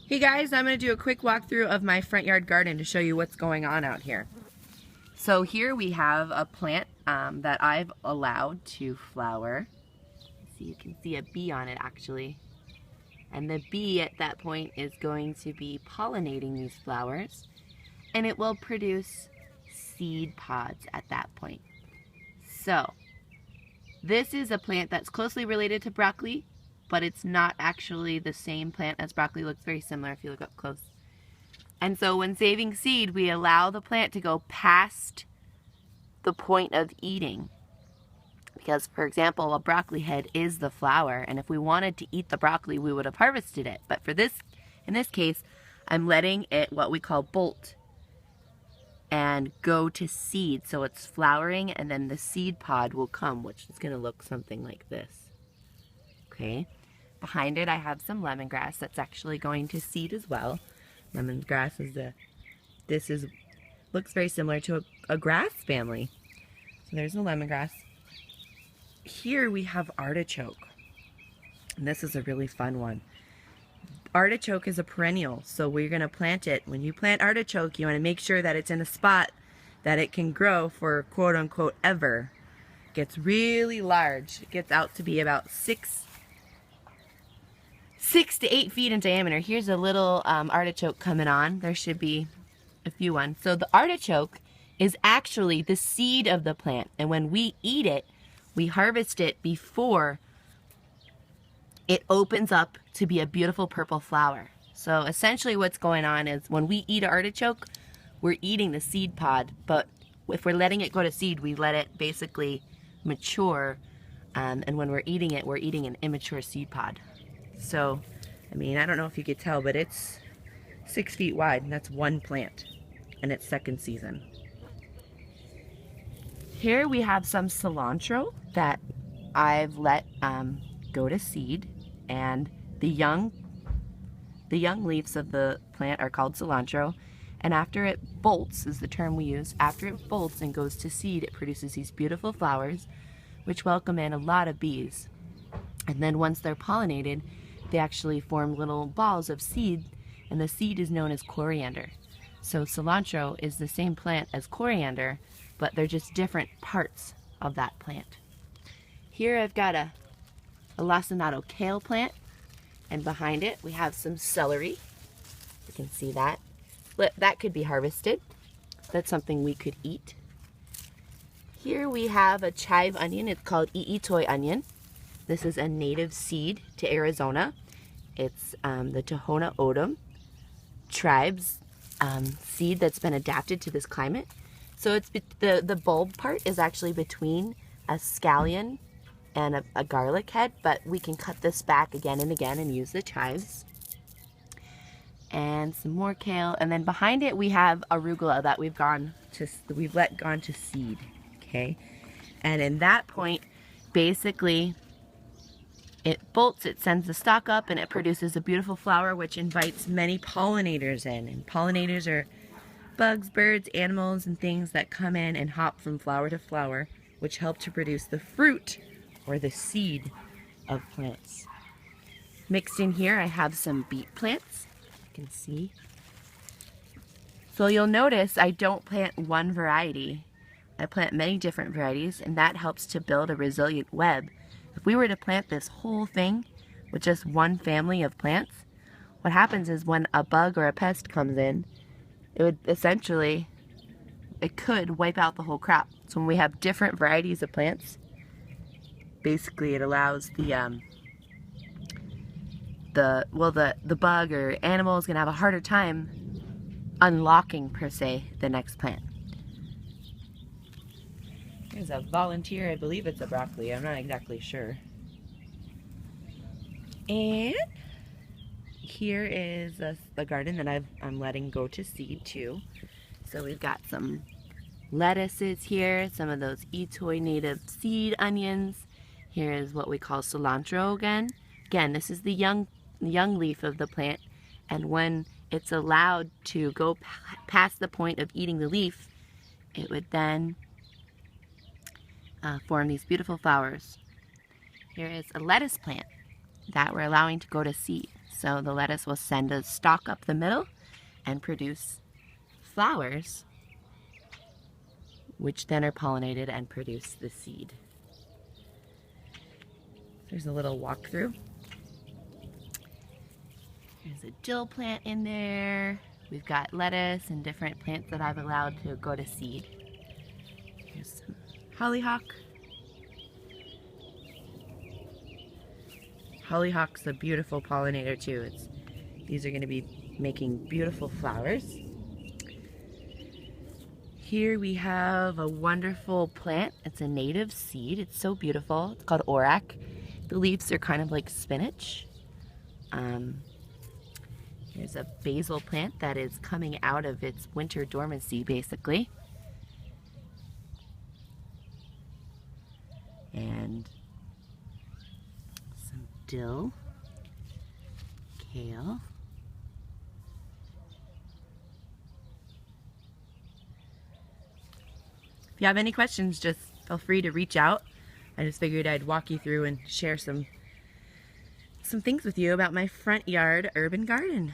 Hey guys, I'm going to do a quick walkthrough of my front yard garden to show you what's going on out here. So here we have a plant that I've allowed to flower. So you can see a bee on it actually. And the bee at that point is going to be pollinating these flowers, and it will produce seed pods at that point. So this is a plant that's closely related to broccoli, but it's not actually the same plant as broccoli. It looks very similar if you look up close. And so when saving seed, we allow the plant to go past the point of eating. Because, for example, a broccoli head is the flower, and if we wanted to eat the broccoli, we would have harvested it. But for this, in this case, I'm letting it, what we call bolt, and go to seed. So it's flowering, and then the seed pod will come, which is going to look something like this. Okay. Behind it, I have some lemongrass that's actually going to seed as well. Lemongrass is looks very similar to a grass family. So there's the lemongrass. Here we have artichoke, and this is a really fun one. Artichoke is a perennial, so we're going to plant it. When you plant artichoke, you want to make sure that it's in a spot that it can grow for quote-unquote ever. It gets really large. It gets out to be about 6 to 8 feet in diameter. Here's a little artichoke coming on. There should be a few ones. So the artichoke is actually the seed of the plant, and when we eat it, we harvest it before it opens up to be a beautiful purple flower. So essentially what's going on is when we eat artichoke, we're eating the seed pod, but if we're letting it go to seed, we let it basically mature, and when we're eating it, we're eating an immature seed pod. So, I mean, I don't know if you could tell, but it's 6 feet wide, and that's one plant, and it's second season. Here we have some cilantro that I've let go to seed, and the young leaves of the plant are called cilantro, and after it bolts, is the term we use, after it bolts and goes to seed, it produces these beautiful flowers which welcome in a lot of bees. And then once they're pollinated, they actually form little balls of seed, and the seed is known as coriander. So cilantro is the same plant as coriander, but they're just different parts of that plant. Here I've got a lacinato kale plant, and behind it we have some celery. You can see that. That could be harvested. That's something we could eat. Here we have a chive onion. It's called iitoy onion. This is a native seed to Arizona. It's the Tohono O'odham tribe's seed that's been adapted to this climate. So it's the bulb part is actually between a scallion and a garlic head, but we can cut this back again and again and use the chives. And some more kale, and then behind it we have arugula that we've let gone to seed. Okay, and in that point, basically, it bolts, it sends the stalk up, and it produces a beautiful flower which invites many pollinators in. And pollinators are bugs, birds, animals, and things that come in and hop from flower to flower, which help to produce the fruit or the seed of plants. Mixed in here I have some beet plants, you can see. So you'll notice I don't plant one variety. I plant many different varieties, and that helps to build a resilient web. If we were to plant this whole thing with just one family of plants, what happens is when a bug or a pest comes in, it would essentially, it could wipe out the whole crop. So when we have different varieties of plants, basically it allows the bug or animal is going to have a harder time unlocking, per se, the next plant. There's a volunteer, I believe it's a broccoli, I'm not exactly sure. And here is the garden that I'm letting go to seed too. So we've got some lettuces here, some of those iitoy native seed onions. Here is what we call cilantro again. Again, this is the young leaf of the plant, and when it's allowed to go past the point of eating the leaf, it would then form these beautiful flowers. Here is a lettuce plant that we're allowing to go to seed. So the lettuce will send a stalk up the middle and produce flowers, which then are pollinated and produce the seed. There's a little walkthrough. There's a dill plant in there. We've got lettuce and different plants that I've allowed to go to seed. Here's some hollyhock. Hollyhock's a beautiful pollinator too. These are going to be making beautiful flowers. Here we have a wonderful plant. It's a native seed. It's so beautiful. It's called orac. The leaves are kind of like spinach. Here's a basil plant that is coming out of its winter dormancy, basically. And some dill, kale. If you have any questions, just feel free to reach out. I just figured I'd walk you through and share some things with you about my front yard urban garden.